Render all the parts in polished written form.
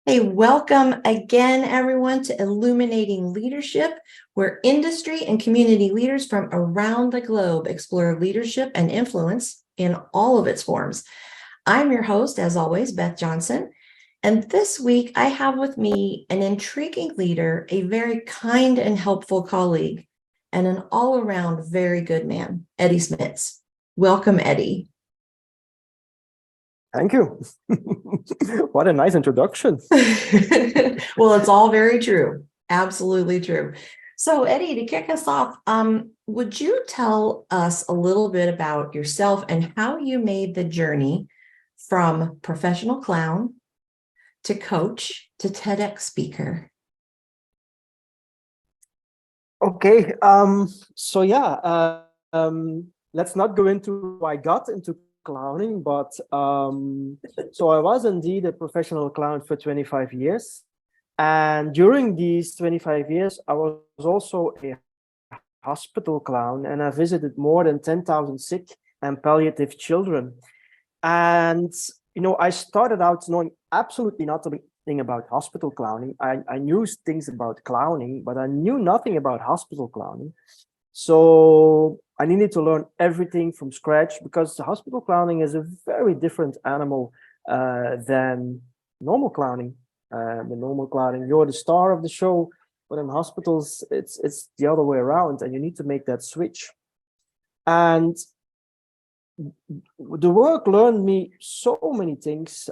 Hey, welcome again, everyone, to Illuminating Leadership, where industry and community leaders from around the globe explore leadership and influence in all of its forms. I'm your host, as always, Beth Johnson. And this week, I have with me an intriguing leader, a very kind and helpful colleague, and an all-around very good man, Eddy Smits. Welcome, Eddy. Thank you. What a nice introduction. Well, it's all very true. Absolutely true. So, Eddy, to kick us off, would you tell us a little bit about yourself and how you made the journey from professional clown to coach to TEDx speaker? Okay. Let's not go into how I got into clowning, but so I was indeed a professional clown for 25 years. And during these 25 years, I was also a hospital clown, and I visited more than 10,000 sick and palliative children. And, I started out knowing absolutely nothing about hospital clowning. I knew things about clowning, but I knew nothing about hospital clowning. So I needed to learn everything from scratch because the hospital clowning is a very different animal than normal clowning. The normal clowning, you're the star of the show, but in hospitals, it's the other way around, and you need to make that switch. And the work learned me so many things.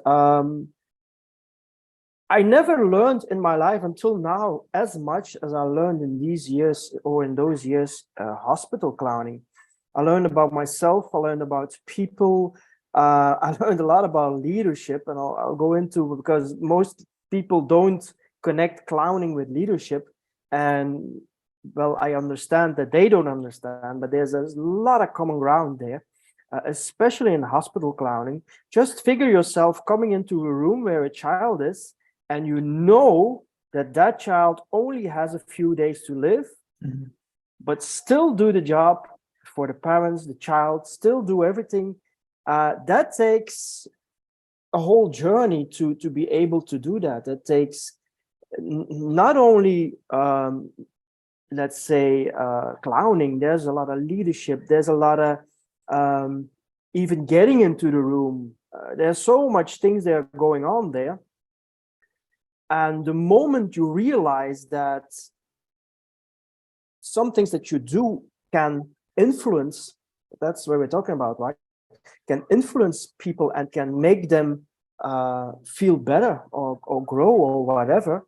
I never learned in my life until now as much as I learned in these years or in those years hospital clowning. I learned about myself. I learned about people. I learned a lot about leadership, and I'll go into, because most people don't connect clowning with leadership. And well, I understand that they don't understand, but there's a lot of common ground there. Especially in hospital clowning. Just figure yourself coming into a room where a child is, and you know that child only has a few days to live, but still do the job for the parents, the child, still do everything. That takes a whole journey to be able to do that. That takes not only, let's say, clowning. There's a lot of leadership. There's a lot of even getting into the room. There's so much things that are going on there. And the moment you realize that some things that you do can influence, that's what we're talking about, right? Can influence people and can make them feel better or grow or whatever.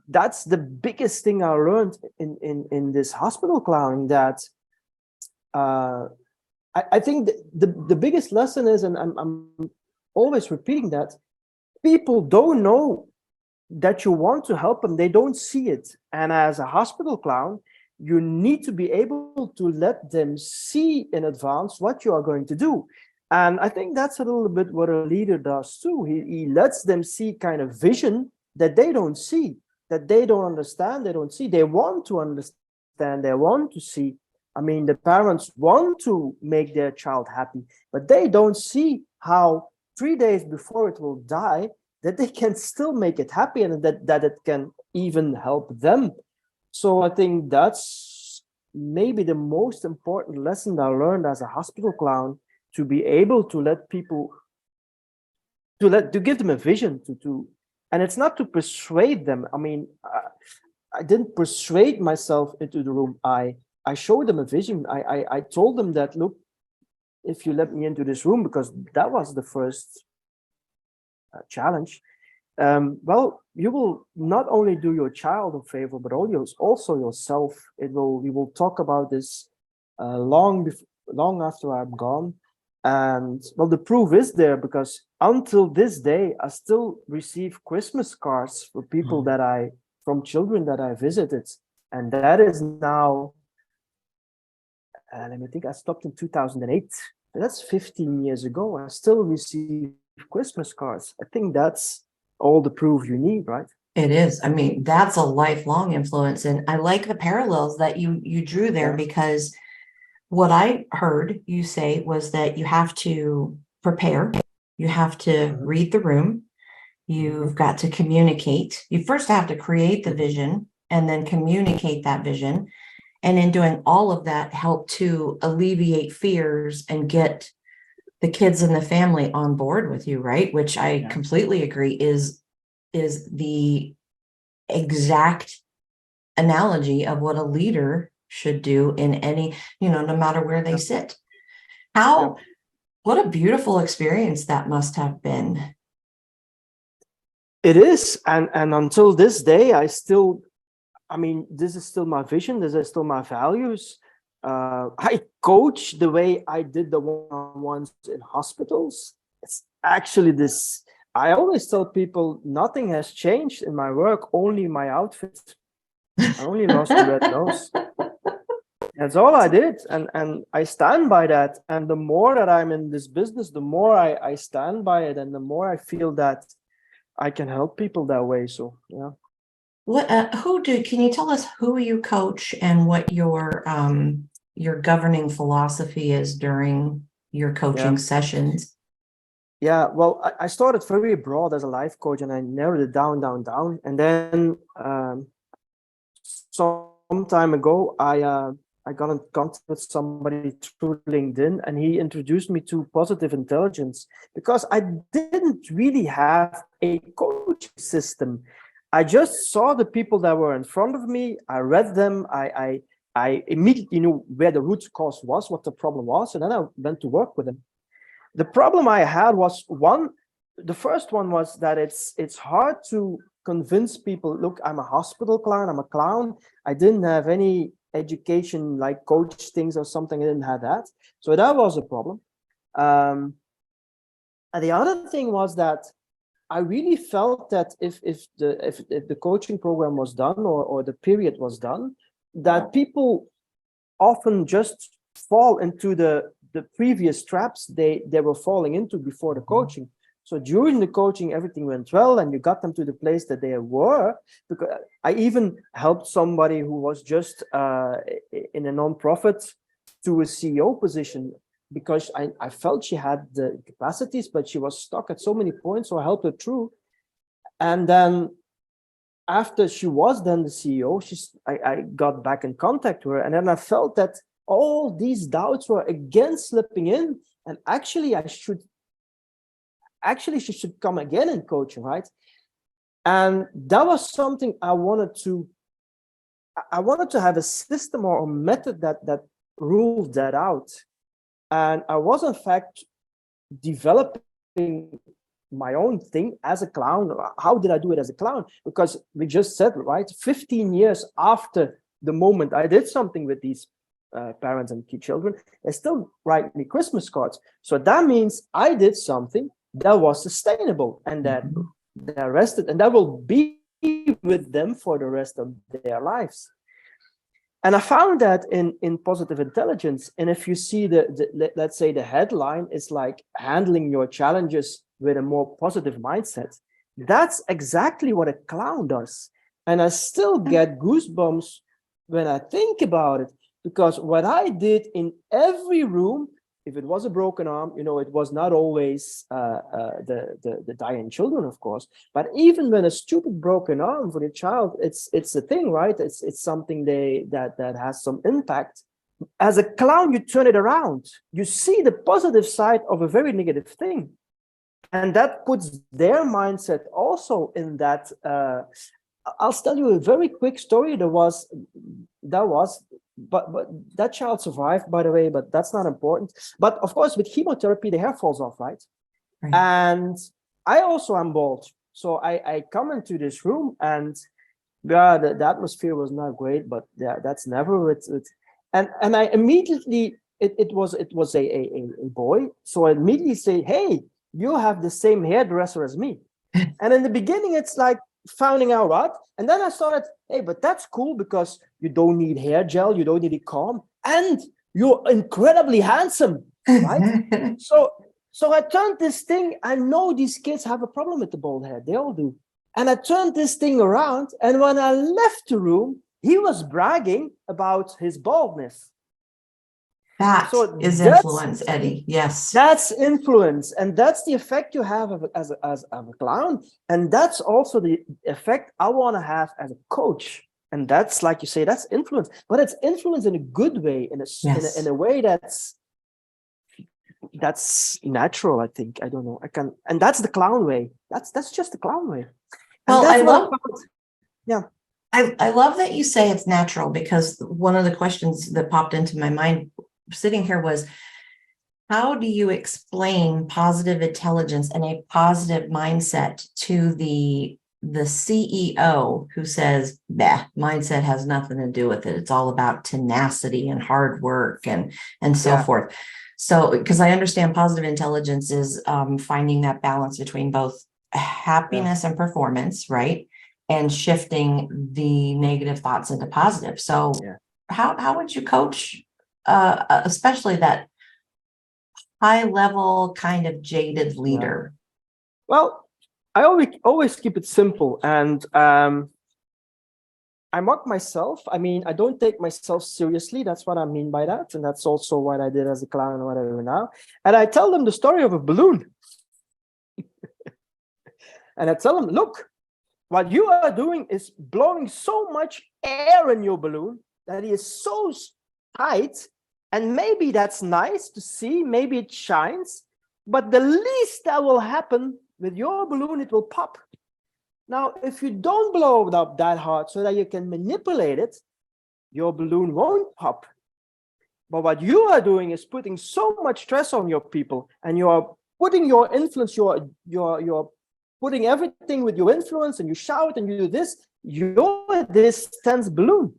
That's the biggest thing I learned in this hospital clowning, that I think the biggest lesson is, and I'm always repeating that, people don't know that you want to help them. They don't see it. And as a hospital clown, you need to be able to let them see in advance what you are going to do. And I think that's a little bit what a leader does too. He lets them see kind of vision that they don't see, that they don't understand, they don't see. They want to understand, they want to see. I mean, the parents want to make their child happy, but they don't see how 3 days before it will die, that they can still make it happy, and that it can even help them. So I think that's maybe the most important lesson I learned as a hospital clown, to be able to let people, to give them a vision, and it's not to persuade them. I mean, I didn't persuade myself into the room. I showed them a vision. I told them that, look, if you let me into this room, because that was the first challenge, well, you will not only do your child a favor, but also yourself. We will talk about this long after I'm gone. And well, the proof is there, because until this day, I still receive Christmas cards for people from children that I visited. And that is now, let me think, I stopped in 2008. That's 15 years ago. I still receive Christmas cards. I think that's all the proof you need, right? It is. I mean, that's a lifelong influence. And I like the parallels that you drew there, because what I heard you say was that you have to prepare, you have to read the room, You've got to communicate. You first have to create the vision and then communicate that vision. And in doing all of that, help to alleviate fears and get the kids and the family on board with you, right? Which I completely agree is the exact analogy of what a leader should do in any, no matter where they sit. What a beautiful experience that must have been. It is. And until this day, this is still my vision. This is still my values. I coach the way I did the one-on-ones in hospitals. It's actually this. I always tell people nothing has changed in my work, only my outfit. I only lost the red nose. That's all I did. And I stand by that. And the more that I'm in this business, the more I stand by it, and the more I feel that I can help people that way. So, yeah. Can you tell us who you coach and what your governing philosophy is during your coaching sessions? Yeah, well, I started very broad as a life coach, and I narrowed it down. And then some time ago, I got in contact with somebody through LinkedIn, and he introduced me to positive intelligence, because I didn't really have a coaching system. I just saw the people that were in front of me. I read them. I immediately knew where the root cause was, what the problem was, and then I went to work with them. The problem I had was the first one was that it's hard to convince people, look, I'm a hospital clown, I'm a clown. I didn't have any education like coach things or something. I didn't have that. So that was a problem. And the other thing was that I really felt that if the coaching program was done, or the period was done, that people often just fall into the previous traps they were falling into before the coaching. So during the coaching, everything went well, and you got them to the place that they were. Because I even helped somebody who was just in a nonprofit to a CEO position, because I felt she had the capacities, but she was stuck at so many points. So I helped her through. And then after she was then the CEO, I got back in contact with her. And then I felt that all these doubts were again slipping in. And actually, she should come again in coaching, right? And that was something I wanted to have a system or a method that ruled that out. And I was, in fact, developing my own thing as a clown. How did I do it as a clown? Because we just said, right, 15 years after the moment I did something with these parents and children, they still write me Christmas cards. So that means I did something that was sustainable, and that they're rested, and that will be with them for the rest of their lives. And I found that in positive intelligence. And if you see let's say the headline is like handling your challenges with a more positive mindset, that's exactly what a clown does. And I still get goosebumps when I think about it, because what I did in every room, if it was a broken arm, it was not always the dying children, of course, but even when a stupid broken arm for the child, it's a thing, right? It's something that has some impact. As a clown, you turn it around. You see the positive side of a very negative thing, and that puts their mindset also in that. I'll tell you a very quick story. But that child survived, by the way, but that's not important. But of course, with chemotherapy, the hair falls off, right? And I also am bald. So I come into this room, and the atmosphere was not great, but yeah, that's never it. And I immediately, it was a boy. So I immediately say, hey, you have the same hairdresser as me. And in the beginning, it's like finding out what. And then I started, hey, but that's cool, because you don't need hair gel, you don't need a comb, and you're incredibly handsome, right? So I turned this thing. I know these kids have a problem with the bald head, they all do. And I turned this thing around, and when I left the room, he was bragging about his baldness. That So is that's influence, Eddie. Yes. that's influence, and that's the effect you have as a clown, and that's also the effect I want to have as a coach. And that's, like you say, that's influence, but it's influence in a good way, in a way that's natural. I think, I don't know, I can, and that's the clown way. That's just the clown way, and Well, that's what I found. Yeah. I love that you say it's natural, because one of the questions that popped into my mind sitting here was, how do you explain positive intelligence and a positive mindset to the CEO who says, "Bah, mindset has nothing to do with it. It's all about tenacity and hard work and so Yeah. forth." So, because I understand positive intelligence is finding that balance between both happiness and performance, right? And shifting the negative thoughts into positive. So, Yeah. how would you coach, especially that high level kind of jaded leader? Well, I always keep it simple, and I mock myself. I mean, I don't take myself seriously. That's what I mean by that, and that's also what I did as a clown and what I do now. And I tell them the story of a balloon, and I tell them, look, what you are doing is blowing so much air in your balloon that it is so tight, and maybe that's nice to see, maybe it shines, but the least that will happen with your balloon, it will pop. Now, if you don't blow it up that hard so that you can manipulate it, your balloon won't pop. But what you are doing is putting so much stress on your people, and you are putting your influence, you're putting everything with your influence, and you shout and you do this, you're this tense balloon.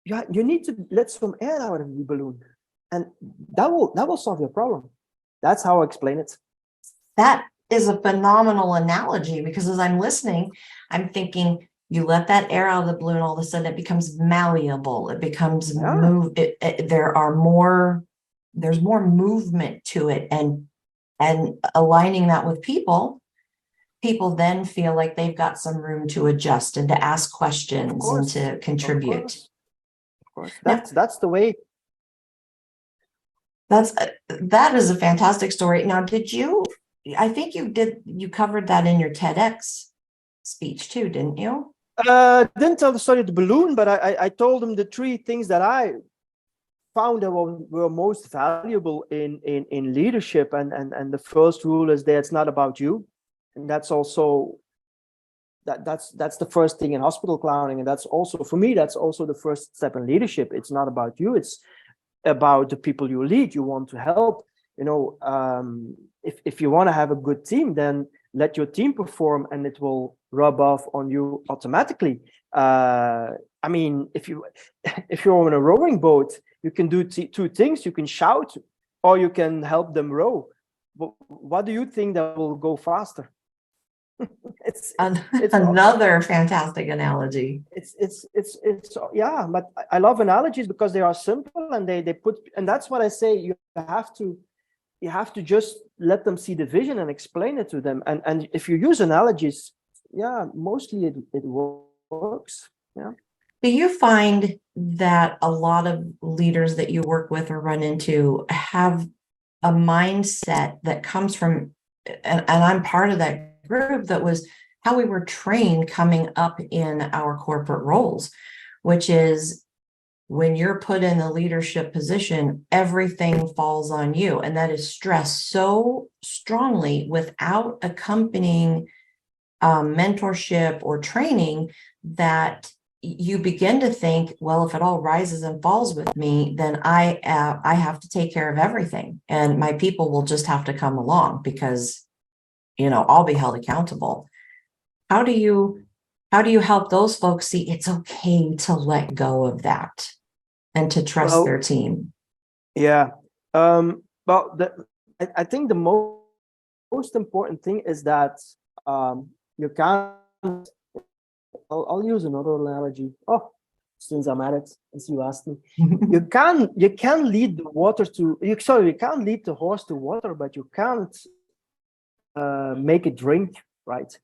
You need to let some air out of the balloon, and that will solve your problem. That's how I explain it. That is a phenomenal analogy, because as I'm listening, I'm thinking, you let that air out of the balloon, all of a sudden it becomes malleable. It becomes there's more movement to it, and aligning that with people then feel like they've got some room to adjust and to ask questions and to contribute. Of course. Now, That's the way. that is a fantastic story. Now, I think you covered that in your TEDx speech too, didn't you? Didn't tell the story of the balloon, but I told them the three things that I found that were most valuable in leadership, and the first rule is that it's not about you, and that's also that's the first thing in hospital clowning, and that's also, for me, that's also the first step in leadership. It's not about you, it's about the people you lead, you want to help. If you want to have a good team, then let your team perform, and it will rub off on you automatically. I mean, if you're on a rowing boat, you can do two things. You can shout, or you can help them row. But what do you think that will go faster? it's Another fantastic analogy. It's yeah, but I love analogies because they are simple, and they put, and that's what I say, you have to just let them see the vision and explain it to them, and if you use analogies, yeah, mostly it works. Yeah. Do you find that a lot of leaders that you work with or run into have a mindset that comes from, and I'm part of that group, that was how we were trained coming up in our corporate roles, which is, when you're put in the leadership position, everything falls on you. And that is stressed so strongly without accompanying mentorship or training, that you begin to think, well, if it all rises and falls with me, then I have to take care of everything, and my people will just have to come along because, I'll be held accountable. How do you help those folks see it's okay to let go of that and to trust their team? Yeah. Well, I think the most important thing is that you can't. I'll use another analogy. Oh, since I'm at it, as you asked me, you can lead the water to. You can't lead the horse to water, but you can't make it drink, right?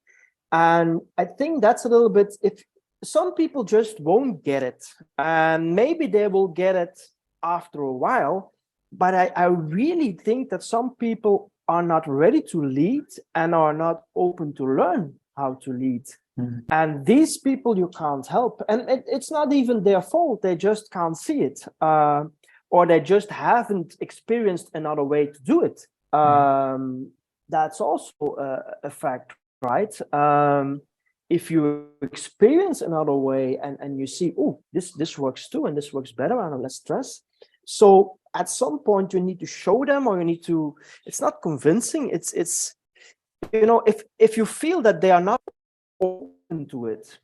And I think that's a little bit. If some people just won't get it, and maybe they will get it after a while, but I really think that some people are not ready to lead and are not open to learn how to lead. And these people you can't help. And it's not even their fault. They just can't see it. Or they just haven't experienced another way to do it. That's also a fact, right? If you experience another way and you see, oh, this works too, and this works better, and less stress. So at some point you need to show them, or you need to, it's not convincing. It's you know, if you feel that they are not open to it,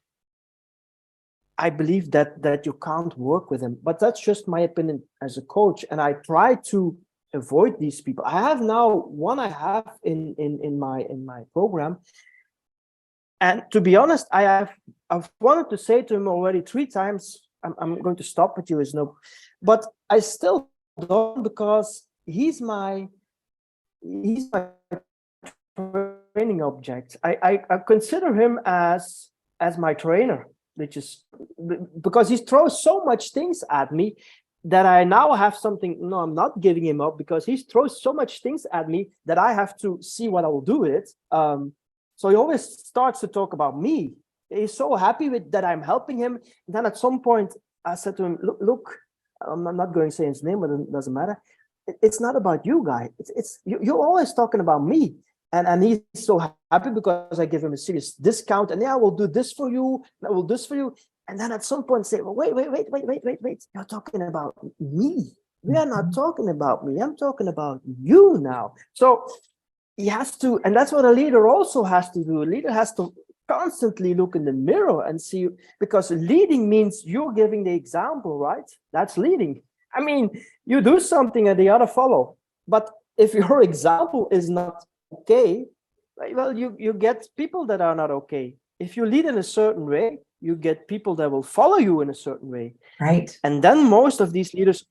I believe that you can't work with them. But that's just my opinion as a coach, and I try to avoid these people. I have now one I have in my program, and to be honest, I've wanted to say to him already 3 times, I'm going to stop with you, is no, but I still don't, because he's my training object. I consider him as my trainer, which is because he throws so much things at me that I now have something. No, I'm not giving him up, because he throws so much things at me that I have to see what I will do with it. So he always starts to talk about me. He's so happy with that I'm helping him. And then at some point I said to him, look, I'm not going to say his name, but it doesn't matter. It's not about you, guy. You're always talking about me. And he's so happy because I give him a serious discount, and yeah, I will do this for you, I will do this for you. And then at some point say, well, wait, you're talking about me. We are not talking about me. I'm talking about you now. So he has to, and that's what a leader also has to do. A leader has to constantly look in the mirror and see, because leading means you're giving the example, right? That's leading. I mean, you do something and the other follow. But if your example is not okay, well, you get people that are not okay. If you lead in a certain way, you get people that will follow you in a certain way. Right. And then most of these leaders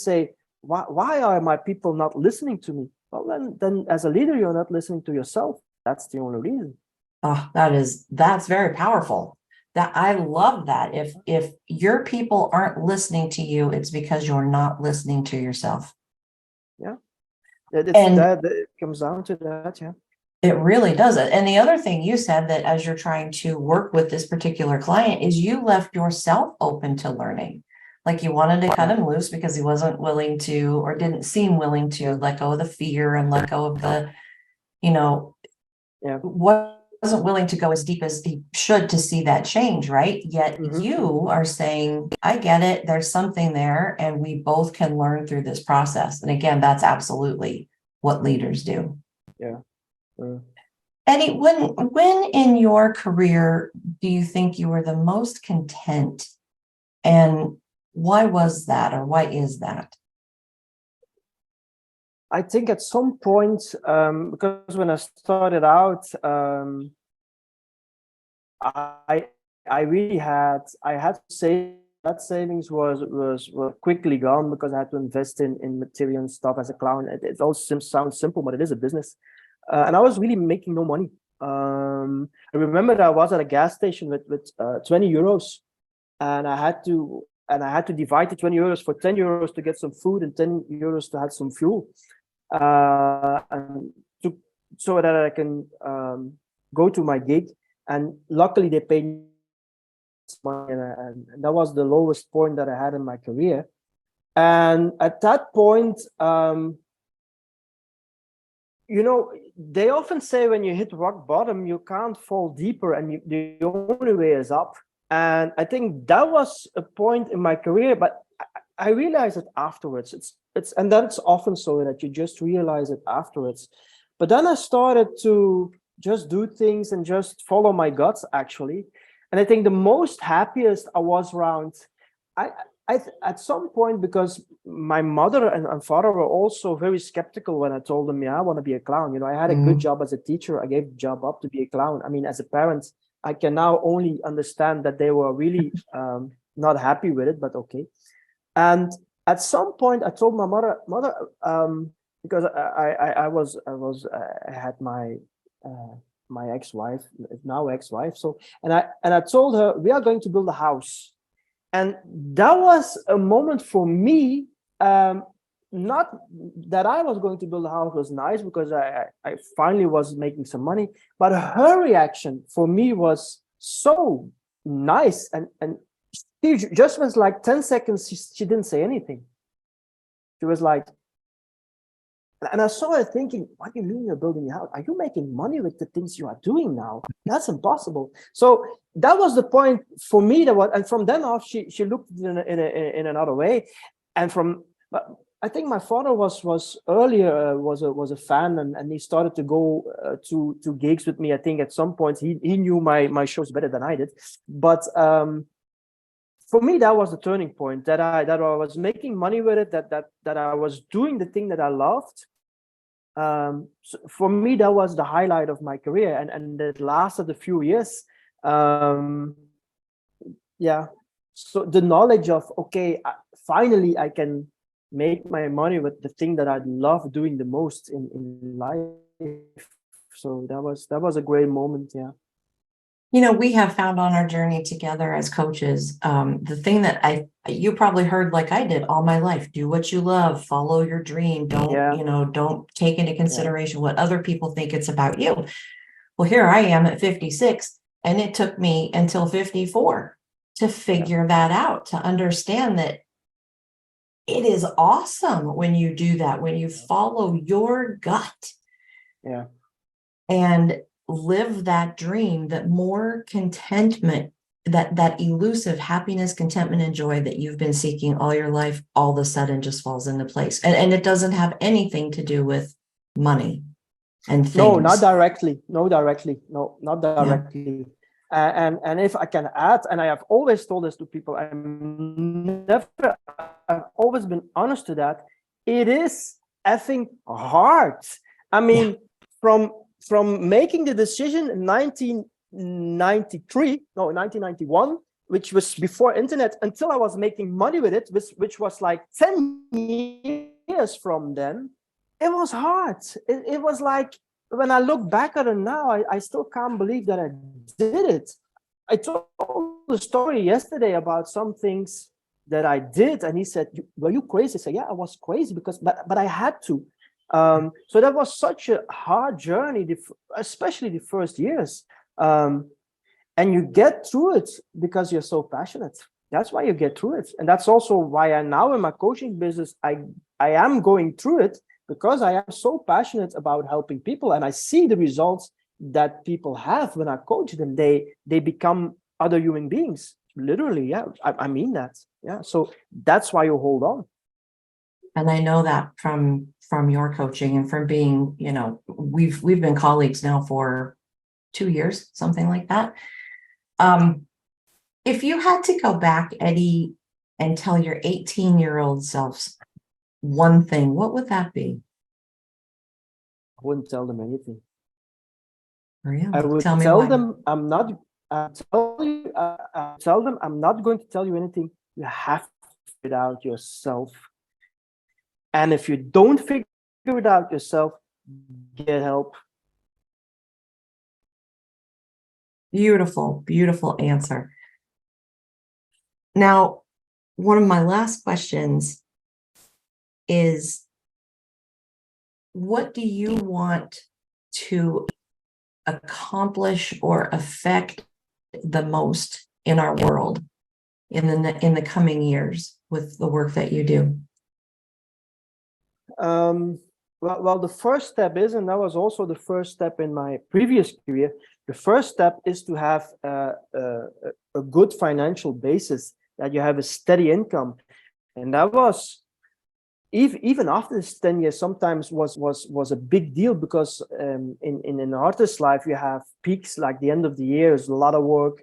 say, why are my people not listening to me? Well, then as a leader, you're not listening to yourself. That's the only reason. Oh, that's very powerful. That I love that. If your people aren't listening to you, it's because you're not listening to yourself. Yeah. It comes down to that, yeah. It really does it. And the other thing you said, that as you're trying to work with this particular client, is you left yourself open to learning. Like you wanted to cut him loose because he wasn't willing to, or didn't seem willing to let go of the fear and let go of the, wasn't willing to go as deep as he should to see that change, right? Yet you are saying, I get it, there's something there, and we both can learn through this process. And again, that's absolutely what leaders do. Yeah. Eddy, when in your career do you think you were the most content, and why was that, or why is that? I think at some point, because when I started out, I really had to say that savings were quickly gone, because I had to invest in material and stuff as a clown. It all sounds simple, but it is a business, and I was really making no money. I remember that I was at a gas station with 20 euros, and I had to divide the 20 euros for 10 euros to get some food and 10 euros to have some fuel. And so that I can go to my gig, and luckily they paid me money, and that was the lowest point that I had in my career. And at that point, they often say when you hit rock bottom, you can't fall deeper, and the only way is up. And I think that was a point in my career, but I realized it afterwards. And that's often so, that you just realize it afterwards. But then I started to just do things and just follow my guts, actually. And I think the most happiest I was around, at some point, because my mother and father were also very skeptical when I told them, I want to be a clown. I had a good job as a teacher. I gave the job up to be a clown. I mean, as a parent, I can now only understand that they were really not happy with it, but okay. And at some point, I told my mother, because I had my ex-wife, now ex-wife. So, and I told her, we are going to build a house. And that was a moment for me not that I was going to build a house was nice, because I finally was making some money, but her reaction for me was so nice, and she just was like 10 seconds, she didn't say anything. She was like, and I saw her thinking, what do you mean you're building a house? Are you making money with the things you are doing now? That's impossible. So that was the point for me. And from then off, she looked in another way. And I think my father was earlier was a fan, and he started to go to gigs with me. I think at some point he knew my shows better than I did. But for me, that was the turning point, that I was making money with it, that I was doing the thing that I loved. So for me, that was the highlight of my career, and it lasted a few years. Yeah. So the knowledge of, okay, finally I can make my money with the thing that I love doing the most in life. So that was a great moment. Yeah. You know, we have found on our journey together as coaches, the thing that you probably heard like I did all my life: do what you love, follow your dream. Don't, Yeah. don't take into consideration what other people think it's about you. Well, here I am at 56, and it took me until 54 to figure that out, to understand that it is awesome when you do that, when you follow your gut. Yeah. And live that dream, that more contentment, that elusive happiness, contentment, and joy that you've been seeking all your life, all of a sudden just falls into place. And it doesn't have anything to do with money and things. No, not directly. No, not directly. Yeah. And if I can add, and I have always told this to people, I've always been honest to that. It is effing hard. I mean, from making the decision in 1991, which was before internet, until I was making money with it, which was like 10 years from then, it was hard. It was like, when I look back at it now, I still can't believe that I did it. I told the story yesterday about some things that I did, and he said, were you crazy? I said, yeah, I was crazy, but I had to. So that was such a hard journey, especially the first years. And you get through it because you're so passionate. That's why you get through it. And that's also why I now in my coaching business, I am going through it, because I am so passionate about helping people, and I see the results that people have when I coach them. They become other human beings, literally. Yeah, I mean that. Yeah, so that's why you hold on. And I know that from your coaching, and from being, we've been colleagues now for 2 years, something like that. If you had to go back, Eddy, and tell your 18-year-old self one thing, what would that be? I wouldn't tell them anything. Really? I would tell them I'm not. Tell them I'm not going to tell you anything. You have to figure it out yourself. And if you don't figure it out yourself, get help. Beautiful, beautiful answer. Now, one of my last questions is, what do you want to accomplish or affect the most in our world in the coming years with the work that you do? Well, the first step is, and that was also the first step in my previous career, the first step is to have a good financial basis, that you have a steady income. And that was, even after this 10 years, sometimes was a big deal, because in an artist's life, you have peaks, like the end of the year is a lot of work.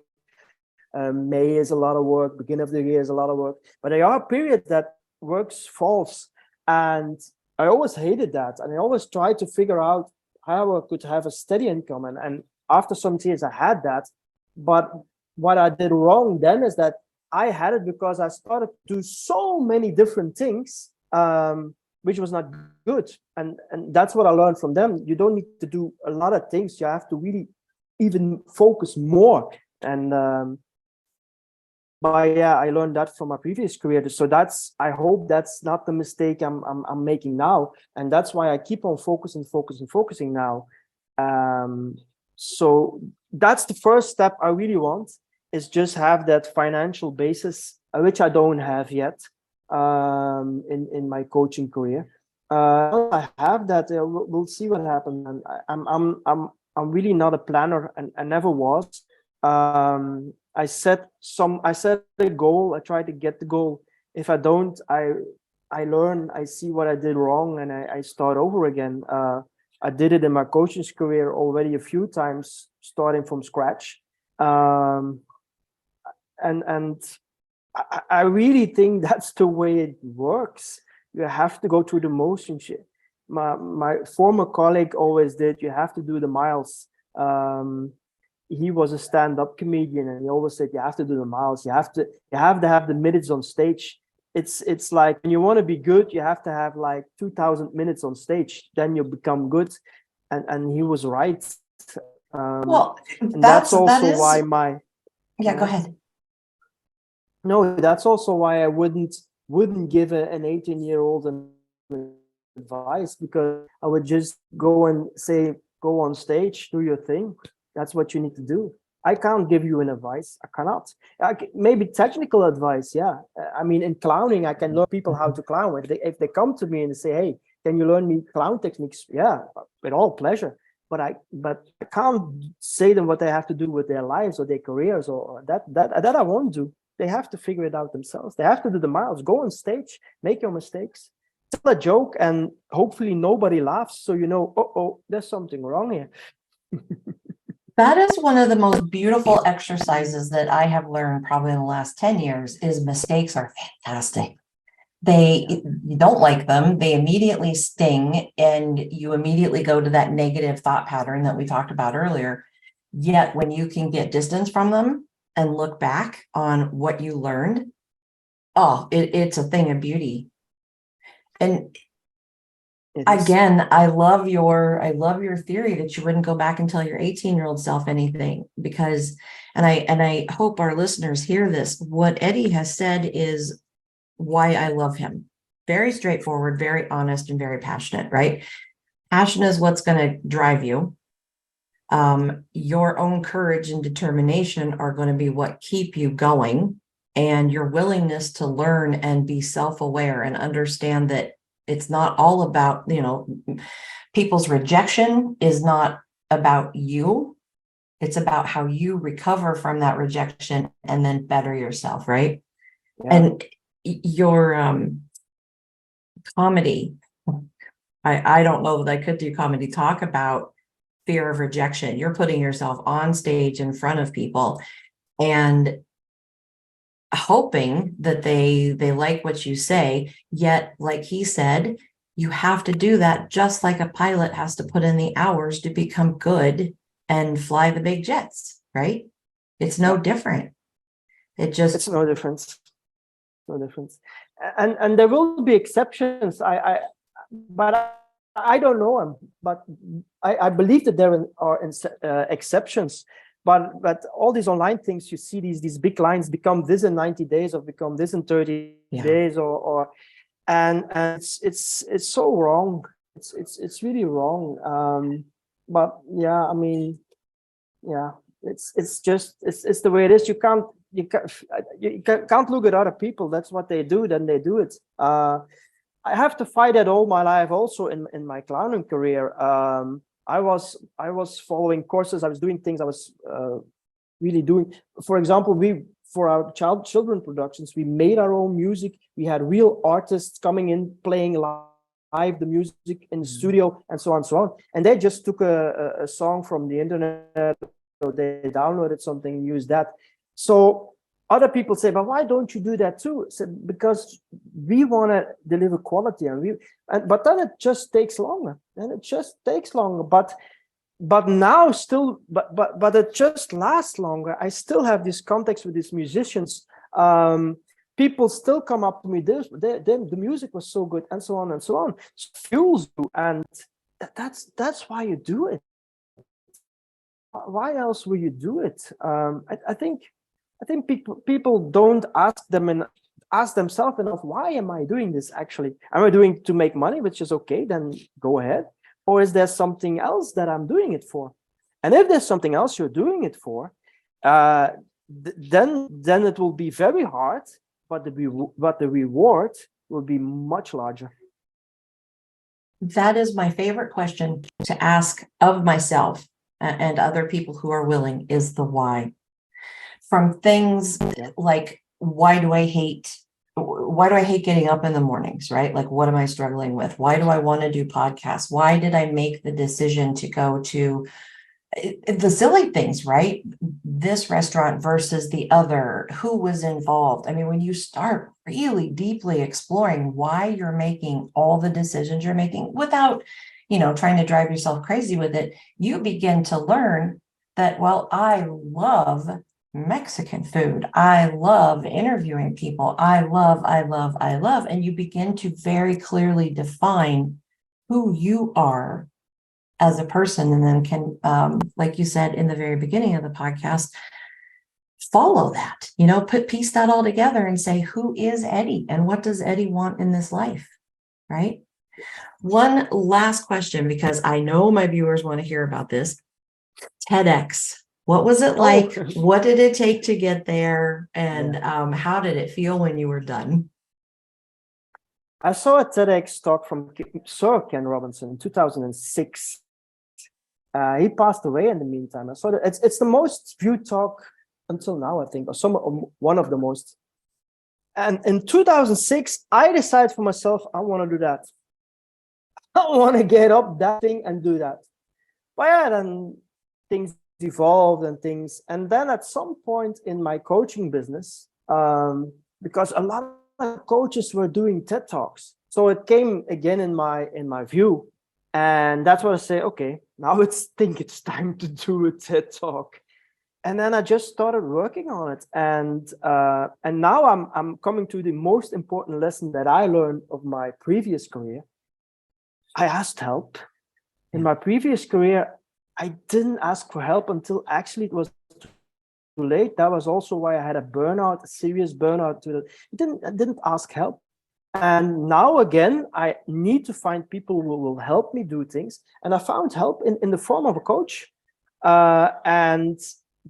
May is a lot of work, beginning of the year is a lot of work, but there are periods that works falls. And I always hated that. And I always tried to figure out how I could have a steady income. And after some years, I had that. But what I did wrong then is that I had it because I started to do so many different things, which was not good. And that's what I learned from them. You don't need to do a lot of things. You have to really even focus more. And but yeah, I learned that from my previous career. So I hope that's not the mistake I'm making now, and that's why I keep on focusing now. So that's the first step I really want, is just have that financial basis, which I don't have yet, in my coaching career. Once I have that, we'll see what happens. And I'm really not a planner, and I never was. I set a goal. I try to get the goal. If I don't, I learn. I see what I did wrong, and I start over again. I did it in my coaching's career already a few times, starting from scratch. And I really think that's the way it works. You have to go through the motions. My former colleague always did. You have to do the miles. He was a stand-up comedian, and he always said you have to do the miles. You have to have the minutes on stage. It's like, when you want to be good, you have to have like 2,000 minutes on stage. Then you become good, and he was right. Well, And that's that also is, why my yeah, go ahead. no, that's also why I wouldn't give an 18-year-old advice, because I would just go and say, go on stage, do your thing. That's what you need to do. I can't give you an advice. I cannot. Maybe technical advice, yeah. I mean, in clowning, I can learn people how to clown. If they come to me and say, "Hey, can you learn me clown techniques?" Yeah, with all pleasure. But I can't say them what they have to do with their lives or their careers, or that I won't do. They have to figure it out themselves. They have to do the miles. Go on stage, make your mistakes, tell a joke, and hopefully nobody laughs. So you know, oh, there's something wrong here. That is one of the most beautiful exercises that I have learned probably in the last 10 years. Is mistakes are fantastic. You don't like them, they immediately sting, and you immediately go to that negative thought pattern that we talked about earlier. Yet when you can get distance from them and look back on what you learned, it's a thing of beauty. And again, I love your theory that you wouldn't go back and tell your 18-year-old self anything, because, and I hope our listeners hear this. What Eddy has said is why I love him. Very straightforward, very honest, and very passionate, right? Passion is what's going to drive you. Your own courage and determination are going to be what keep you going, and your willingness to learn and be self-aware and understand that it's not all about, people's rejection is not about you. It's about how you recover from that rejection and then better yourself, right? Yeah. And your comedy, I don't know that I could do comedy, talk about fear of rejection. You're putting yourself on stage in front of people and hoping that they like what you say. Yet, like he said, you have to do that just like a pilot has to put in the hours to become good and fly the big jets, right? It's no different. It's no difference. No difference. And there will be exceptions. But I don't know them. But I believe that there are exceptions. But all these online things, you see these big lines, become this in 90 days or become this in 30 days, and it's so wrong. It's really wrong. But yeah, I mean, yeah, it's just it's the way it is. You can't look at other people. That's what they do, then they do it. I have to fight that all my life also in my clowning career. I was following courses, I was doing things, I was really doing, for example, for our children productions, we made our own music. We had real artists coming in, playing live the music in the studio, and so on. And they just took a song from the internet, or they downloaded something and used that. So other people say, but why don't you do that too? I said, because we want to deliver quality, but then it just takes longer. But now still, but it just lasts longer. I still have this context with these musicians. People still come up to me, the music was so good, and so on and so on. It fuels you, and that's why you do it. Why else will you do it? I think I think people don't ask themselves enough, why am I doing this actually? Am I doing to make money, which is okay, then go ahead. Or is there something else that I'm doing it for? And if there's something else you're doing it for, then it will be very hard, but the reward will be much larger. That is my favorite question to ask of myself and other people who are willing, is the why. From things like, why do I hate getting up in the mornings, right? Like, what am I struggling with? Why do I want to do podcasts? Why did I make the decision to go to the silly things, right? This restaurant versus the other, who was involved? I mean, when you start really deeply exploring why you're making all the decisions you're making without, trying to drive yourself crazy with it, you begin to learn that, well, I love Mexican food. I love interviewing people. I love, and you begin to very clearly define who you are as a person, and then can, like you said in the very beginning of the podcast, follow that, piece that all together and say, who is Eddy and what does Eddy want in this life, right? One last question, because I know my viewers want to hear about this. TEDx, what was it like? What did it take to get there? And how did it feel when you were done? I saw a TEDx talk from Sir Ken Robinson in 2006. He passed away in the meantime. I saw that it's the most viewed talk until now, I think, or one of the most. And in 2006, I decided for myself, I want to do that. I want to get up that thing and do that. But yeah, then things evolved and then at some point in my coaching business, because a lot of coaches were doing TED Talks, so it came again in my view. And that's what I say, okay, now it's time to do a TED Talk. And then I just started working on it. And now I'm coming to the most important lesson that I learned of my previous career. I asked help. In my previous career, I didn't ask for help until actually it was too late. That was also why I had a serious burnout. I didn't ask help. And now again, I need to find people who will help me do things. And I found help in the form of a coach. And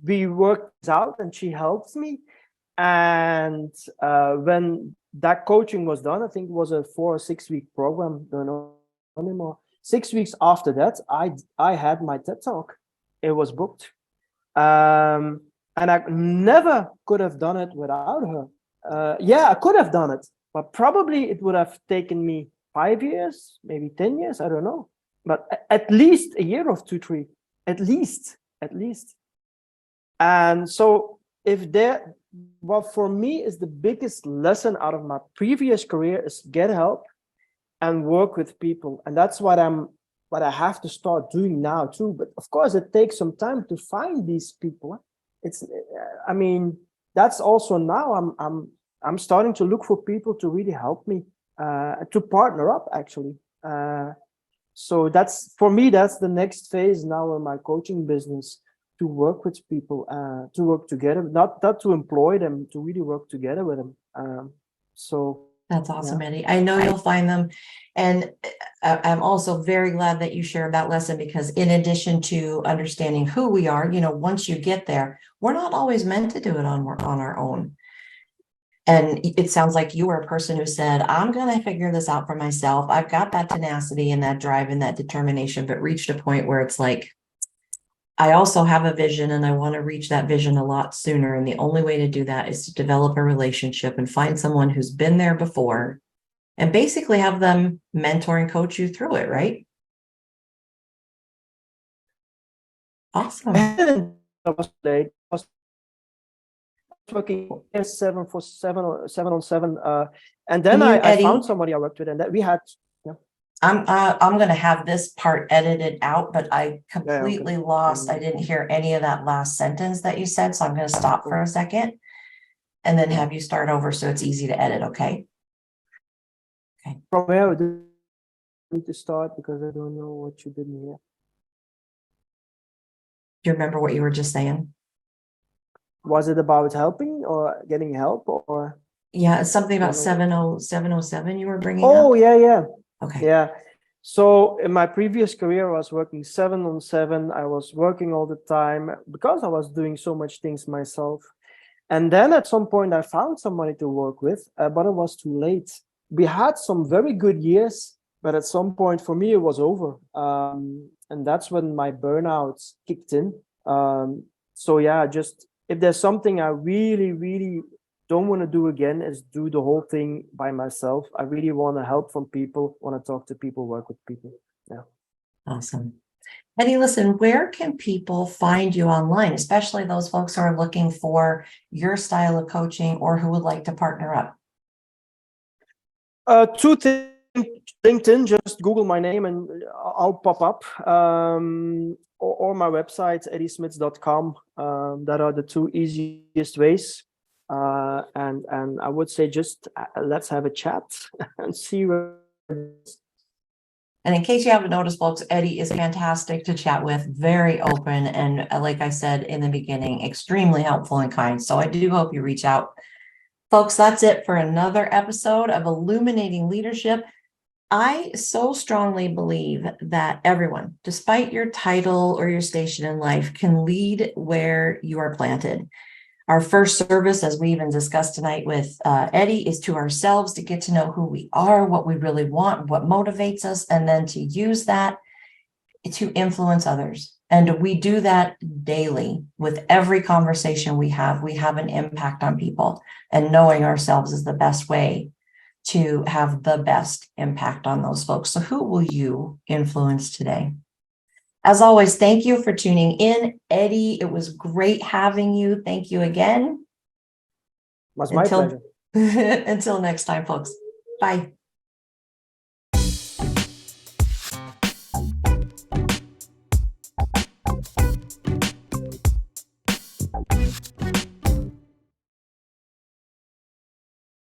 we worked out and she helped me. And when that coaching was done, I think it was a 4 or 6 week program, don't know anymore. 6 weeks after that, I had my TED Talk. It was booked. And I never could have done it without her. I could have done it. But probably it would have taken me 5 years, maybe 10 years, I don't know. But at least a year or 2, 3, at least. And so what for me is the biggest lesson out of my previous career is get help and work with people. And that's what I have to start doing now too. But of course, it takes some time to find these people. That's also now I'm starting to look for people to really help me, to partner up actually. So that's, for me, that's the next phase now in my coaching business, to work with people, to work together, not to employ them, to really work together with them. So that's awesome, Eddy. I know you'll find them. And I'm also very glad that you shared that lesson, because in addition to understanding who we are, once you get there, we're not always meant to do it on our own. And it sounds like you were a person who said, I'm going to figure this out for myself. I've got that tenacity and that drive and that determination, but reached a point where it's like, I also have a vision and I want to reach that vision a lot sooner. And the only way to do that is to develop a relationship and find someone who's been there before and basically have them mentor and coach you through it, right? Awesome. I was working 7 on 7, and then I found somebody I worked with, and that we had. I'm going to have this part edited out, but I completely lost. I didn't hear any of that last sentence that you said. So I'm going to stop for a second and then have you start over so it's easy to edit. Okay. From where do I need to start, because I don't know what you didn't hear. Do you remember what you were just saying? Was it about helping or getting help or? Yeah, it's something about Don't know. 707 you were bringing Oh, up. yeah. Okay. Yeah. So in my previous career, I was working 7 on 7. I was working all the time because I was doing so much things myself. And then at some point, I found somebody to work with, but it was too late. We had some very good years, but at some point for me, it was over. And that's when my burnout kicked in. So yeah, just if there's something I really, really don't want to do again is do the whole thing by myself. I really want to help from people, want to talk to people, work with people. Yeah. Awesome. Eddy, listen, where can people find you online, especially those folks who are looking for your style of coaching or who would like to partner up? Two things. LinkedIn, just Google my name and I'll pop up. Or my website, eddysmits.com. That are the two easiest ways. And I would say just let's have a chat and see where. And in case you haven't noticed, folks, Eddy is fantastic to chat with, very open, and like I said in the beginning, extremely helpful and kind. So I do hope you reach out. Folks, that's it for another episode of Illuminating Leadership. I so strongly believe that everyone, despite your title or your station in life, can lead where you are planted. Our first service, as we even discussed tonight with Eddy, is to ourselves to get to know who we are, what we really want, what motivates us, and then to use that to influence others. And we do that daily with every conversation we have an impact on people, and knowing ourselves is the best way to have the best impact on those folks. So who will you influence today? As always, thank you for tuning in. Eddy, it was great having you. Thank you again. It was my pleasure. Until next time, folks. Bye.